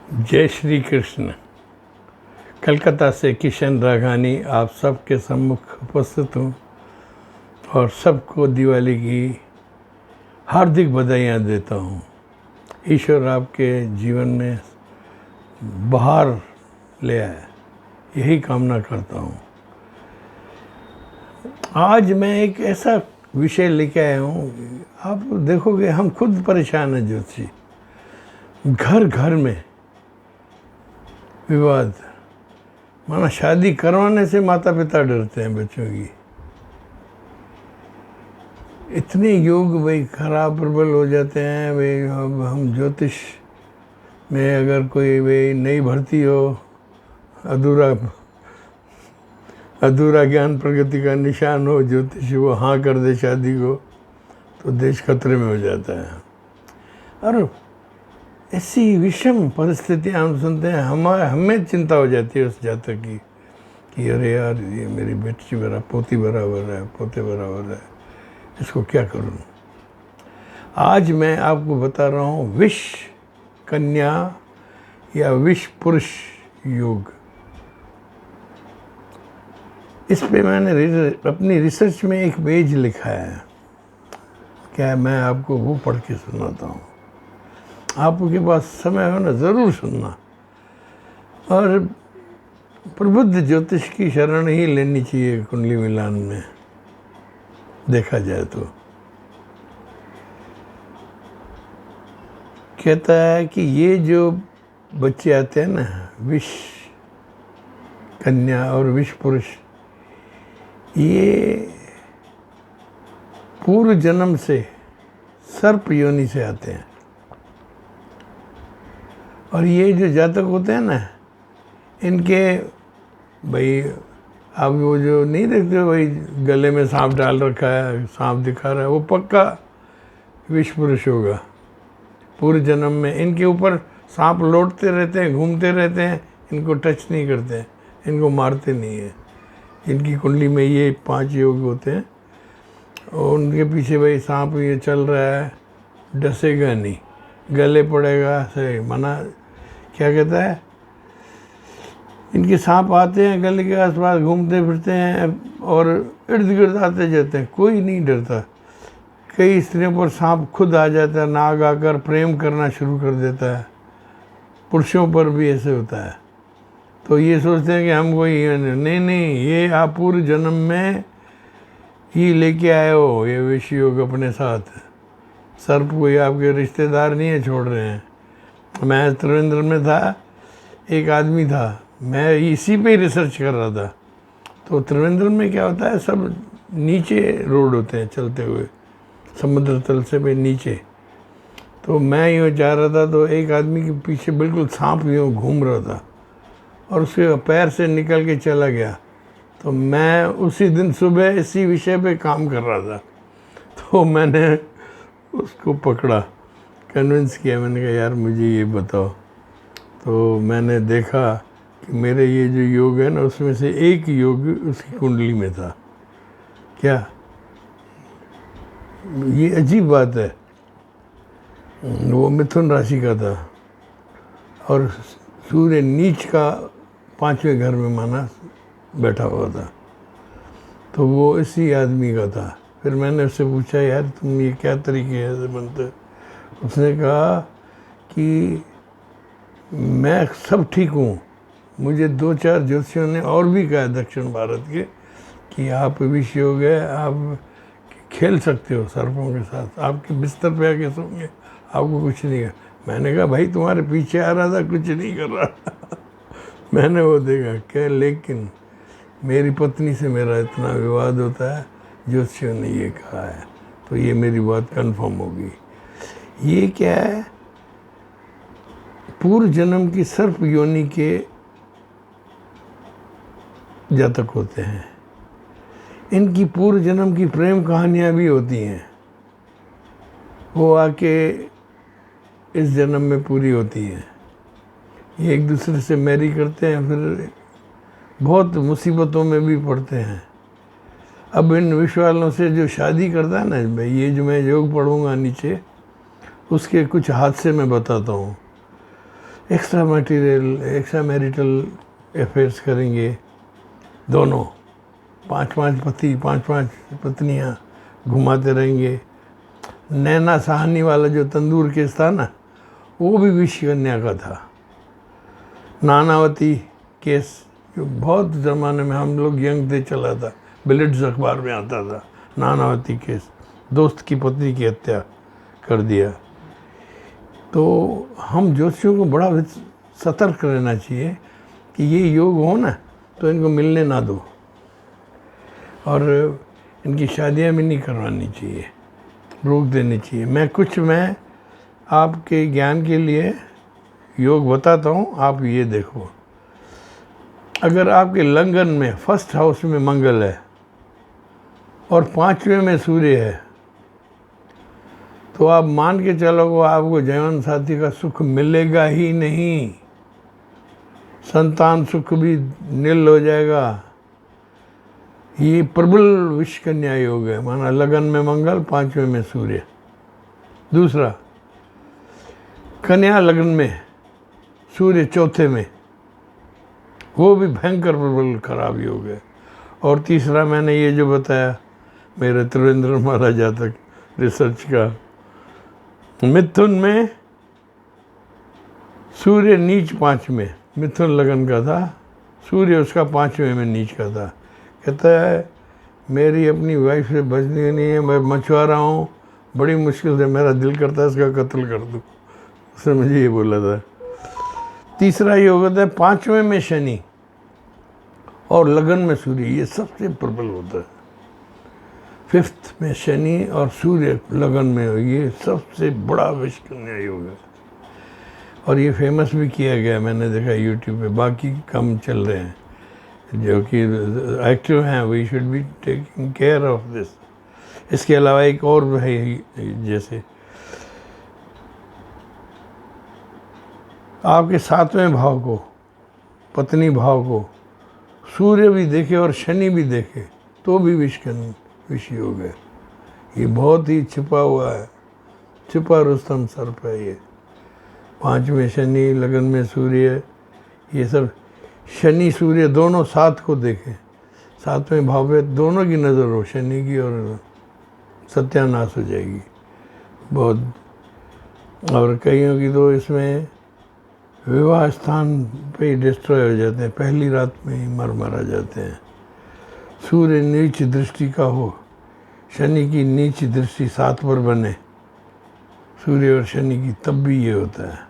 जय श्री कृष्ण। कलकत्ता से किशन राघानी आप सबके सम्मुख उपस्थित हूँ और सबको दिवाली की हार्दिक बधाइयाँ देता हूँ। ईश्वर आपके जीवन में बहार ले आए, यही कामना करता हूँ। आज मैं एक ऐसा विषय लेके आया हूँ, आप देखोगे हम खुद परेशान हैं। ज्योतिषी घर घर में विवाद, माना शादी करवाने से माता पिता डरते हैं बच्चों की। इतने योग भाई खराब प्रबल हो जाते हैं भाई। अब हम ज्योतिष में अगर कोई भाई नई भर्ती हो, अधूरा ज्ञान प्रगति का निशान हो, ज्योतिष वो हाँ कर दे शादी को, तो देश खतरे में हो जाता है। और ऐसी विषम परिस्थितियाँ हम सुनते हैं, हमें चिंता हो जाती है उस जातक की कि अरे यार ये मेरी बेटी पोती बराबर है, पोते बराबर है, इसको क्या करूं। आज मैं आपको बता रहा हूँ विष कन्या या विष पुरुष योग। इस पे मैंने अपनी रिसर्च में एक पेज लिखा है। क्या मैं आपको वो पढ़ के सुनाता हूँ। आपके पास समय हो ना, ज़रूर सुनना। और प्रबुद्ध ज्योतिष की शरण ही लेनी चाहिए कुंडली मिलान में, देखा जाए तो। कहता है कि ये जो बच्चे आते हैं ना, विष कन्या और विष पुरुष, ये पूर्व जन्म से सर्प योनि से आते हैं। और ये जो जातक होते हैं ना, इनके भाई आप वो जो नहीं देखते हो भाई, गले में सांप डाल रखा है, सांप दिखा रहा है, वो पक्का विष पुरुष होगा। पूर्व जन्म में इनके ऊपर सांप लौटते रहते हैं, घूमते रहते हैं, इनको टच नहीं करते हैं, इनको मारते नहीं है। इनकी कुंडली में ये 5 योग होते हैं और उनके पीछे भाई सांप ये चल रहा है, डसेगा नहीं, गले पड़ेगा सही। मना क्या कहता है, इनके सांप आते हैं गले के आसपास, घूमते फिरते हैं और इर्द गिर्द आते जाते हैं, कोई नहीं डरता। कई स्त्रियों पर सांप खुद आ जाता है, नाग आकर प्रेम करना शुरू कर देता है। पुरुषों पर भी ऐसे होता है। तो ये सोचते हैं कि हम कोई नहीं, ये आप पूर्व जन्म में ही लेके आए हो ये विष योग अपने साथ। सर्प कोई आपके रिश्तेदार नहीं है, छोड़ रहे हैं। मैं त्रिवेंद्र में था, एक आदमी था, मैं इसी पे ही रिसर्च कर रहा था। तो त्रिवेंद्र में क्या होता है, सब नीचे रोड होते हैं चलते हुए, समुद्र तल से भी नीचे। तो मैं यूँ जा रहा था तो एक आदमी के पीछे बिल्कुल सांप यूँ घूम रहा था और उसके पैर से निकल के चला गया। तो मैं उसी दिन सुबह इसी विषय पे काम कर रहा था, तो मैंने उसको पकड़ा, कन्विंस किया। मैंने कहा यार मुझे ये बताओ। तो मैंने देखा कि मेरे ये जो योग है ना, उसमें से एक योग उसकी कुंडली में था। क्या ये अजीब बात है। वो मिथुन राशि का था और सूर्य नीच का 5वें घर में माना बैठा हुआ था। तो वो इसी आदमी का था। फिर मैंने उससे पूछा यार तुम ये क्या तरीके ऐसे बनते। उसने कहा कि मैं सब ठीक हूँ, मुझे 2-4 ज्योतिषियों ने और भी कहा दक्षिण भारत के कि आप विष योग है, आप खेल सकते हो सर्पों के साथ, आपके बिस्तर पे आके सोंगे, आपको कुछ नहीं है। मैंने कहा भाई तुम्हारे पीछे आ रहा था, कुछ नहीं कर रहा मैंने वो देखा क्या, लेकिन मेरी पत्नी से मेरा इतना विवाद होता है, ज्योतिषियों ने ये कहा है, तो ये मेरी बात कंफर्म होगी। ये क्या है, पूर्व जन्म की सर्प योनि के जातक होते हैं। इनकी पूर्व जन्म की प्रेम कहानियाँ भी होती हैं, वो आके इस जन्म में पूरी होती हैं। ये एक दूसरे से मैरी करते हैं, फिर बहुत मुसीबतों में भी पड़ते हैं। अब इन विष वालों से जो शादी करता है ना भाई, ये जो मैं योग पढ़ूंगा नीचे, उसके कुछ हादसे मैं बताता हूँ। एक्स्ट्रा मैरिटल अफेयर्स करेंगे दोनों, 5-5 पति 5-5 पत्नियां घुमाते रहेंगे। नैना साहनी वाला जो तंदूर केस था ना, वो भी विश्व कन्या का था। नानावती केस जो बहुत ज़माने में हम लोग यंग थे चला था, बिलिट्स अखबार में आता था, नानावती केस, दोस्त की पत्नी की हत्या कर दिया। तो हम ज्योतिषियों को बड़ा सतर्क रहना चाहिए कि ये योग हो ना तो इनको मिलने ना दो, और इनकी शादियां भी नहीं करवानी चाहिए, रोक देनी चाहिए। मैं आपके ज्ञान के लिए योग बताता हूँ, आप ये देखो। अगर आपके लगन में फर्स्ट हाउस में मंगल है और 5वें में सूर्य है, तो आप मान के चलोगे आपको जीवन साथी का सुख मिलेगा ही नहीं, संतान सुख भी नील हो जाएगा। ये प्रबल विश्व कन्या योग है, माना लगन में मंगल 5वें में सूर्य। दूसरा, कन्या लगन में सूर्य 4थे में, वो भी भयंकर प्रबल खराब योग है। और तीसरा मैंने ये जो बताया मेरे त्रिवेंद्र महाराज जातक रिसर्च का, मिथुन में सूर्य नीच 5 में, मिथुन लगन का था, सूर्य उसका 5वें में नीच का था। कहता है मेरी अपनी वाइफ से बचनी नहीं है, मैं मछुआरा हूँ, बड़ी मुश्किल से मेरा दिल करता है इसका कत्ल कर दूँ, उसने मुझे ये बोला था। तीसरा योग होता है 5वें में शनि और लगन में सूर्य, ये सबसे प्रबल होता है। 5th में शनि और सूर्य लगन में हो, ये सबसे बड़ा विश्व कन्या योग है। और ये फेमस भी किया गया, मैंने देखा यूट्यूब पे, बाकी कम चल रहे हैं जो कि एक्टिव हैं। We should be taking care of this. इसके अलावा एक और है, जैसे आपके 7वें भाव को, पत्नी भाव को सूर्य भी देखे और शनि भी देखे तो भी विश्व योग है। ये बहुत ही छिपा हुआ है, छिपा रुस्तम सर्प है ये। 5वें शनि, लगन में सूर्य, ये सब शनि सूर्य दोनों साथ को देखें, 7वें भाव में दोनों की नज़र हो, शनि की, और सत्यानाश हो जाएगी बहुत। और कईयों की तो इसमें विवाह स्थान पे ही डिस्ट्रॉय हो जाते हैं, पहली रात में ही मारा जाते हैं। सूर्य नीच दृष्टि का हो, शनि की नीच दृष्टि 7 पर बने, सूर्य और शनि की, तब भी ये होता है।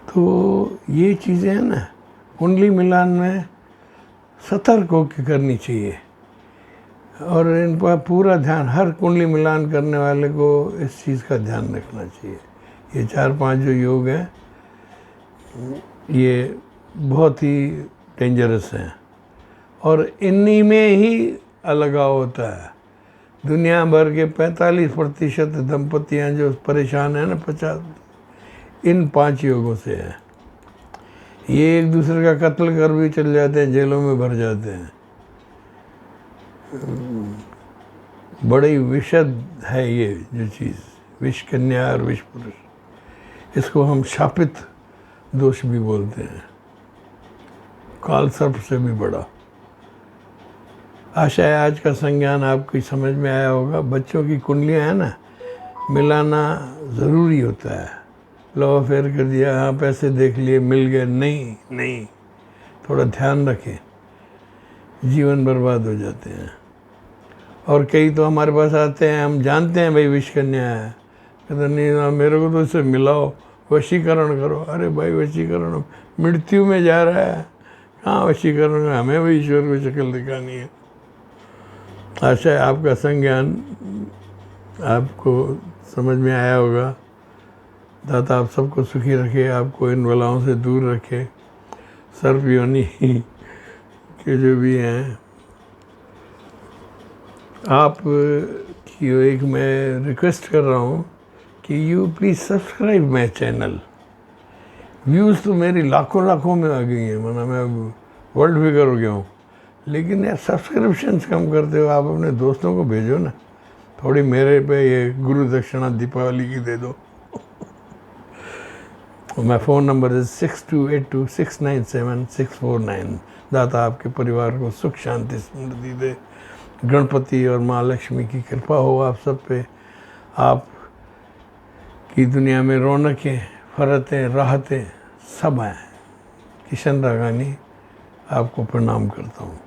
तो ये चीज़ें हैं ना, कुंडली मिलान में सतर्क होकर करनी चाहिए, और इन पर पूरा ध्यान, हर कुंडली मिलान करने वाले को इस चीज़ का ध्यान रखना चाहिए। ये 4-5 जो योग हैं ये बहुत ही डेंजरस हैं, और इन्हीं में ही अलगाव होता है। दुनिया भर के 45% दंपतियाँ जो परेशान हैं ना, 50, इन 5 योगों से है। ये एक दूसरे का कत्ल कर भी चल जाते हैं, जेलों में भर जाते हैं। बड़ी विषद है ये जो चीज़, विश्व कन्या और विश्व पुरुष। इसको हम शापित दोष भी बोलते हैं, काल सर्प से भी बड़ा। आशा है आज का संज्ञान आपकी समझ में आया होगा। बच्चों की कुंडलियाँ हैं ना, मिलाना ज़रूरी होता है। लव अफेयर कर दिया, हाँ पैसे देख लिए, मिल गए, नहीं, थोड़ा ध्यान रखें, जीवन बर्बाद हो जाते हैं। और कई तो हमारे पास आते हैं, हम जानते हैं भाई विश्व कन्या है, कहते नहीं ना मेरे को तो इससे मिलाओ, वशीकरण करो। अरे भाई वशीकरण मृत्यु में जा रहा है, कहाँ वशीकरण, हमें भी ईश्वर को शक्ल दिखानी है। आशा है आपका संज्ञान आपको समझ में आया होगा। दाता आप सबको सुखी रखे, आपको इन बलाओं से दूर रखे। सर्प योनि के जो भी हैं, आप की एक मैं रिक्वेस्ट कर रहा हूँ कि you please subscribe my channel. Views तो मेरी लाखों में आ गई हैं, माना मैं वर्ल्ड फिगर हो गया हूँ, लेकिन यार सब्सक्रिप्शंस कम करते हो। आप अपने दोस्तों को भेजो ना, थोड़ी मेरे पे ये गुरु दक्षिणा दीपावली की दे दो। और मैं फ़ोन नंबर 6282697649। दाता आपके परिवार को सुख शांति समृद्धि दे। गणपति और माँ लक्ष्मी की कृपा हो आप सब पे। आप की दुनिया में रौनकें, फरतें, राहतें सब आएँ। किशन रागानी आपको प्रणाम करता हूँ।